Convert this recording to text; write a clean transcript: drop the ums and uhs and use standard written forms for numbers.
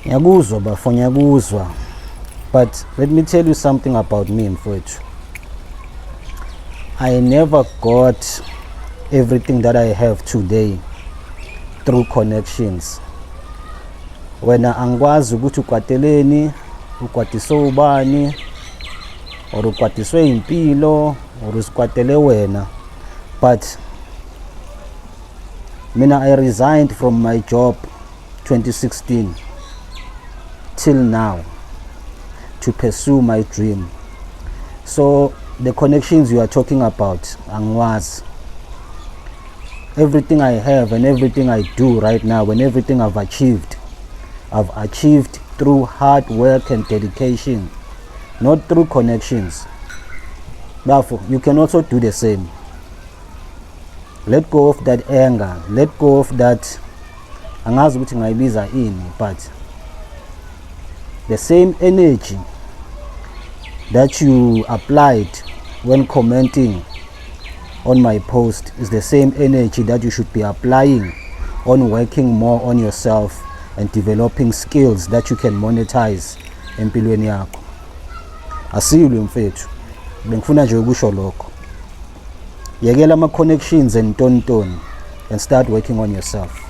Ngiyakuzwa bafo, ngiyakuzwa. But let me tell you something about me, mfowethu. I never got everything that I have today through connections. Wena angikwazi ukuthi ukwateleni, ukwatiswe ubani, or ukwatiswe impilo, or usikwatele wena. But mina I resigned from my job 2016 till now to pursue my dream. So the connections you are talking about, angwazi. Everything I have and everything I do right now and everything I've achieved through hard work and dedication, not through connections. Therefore, you can also do the same. Let go of that anger, let go of that, angazi ukuthi ngayibiza ini, but the same energy that you applied when commenting on my post is the same energy that you should be applying on working more on yourself and developing skills that you can monetize empilweni yakho. Asiyilwe mfethu, bengifuna nje ukusho lokho. Yekela ama connections and tonton and start working on yourself.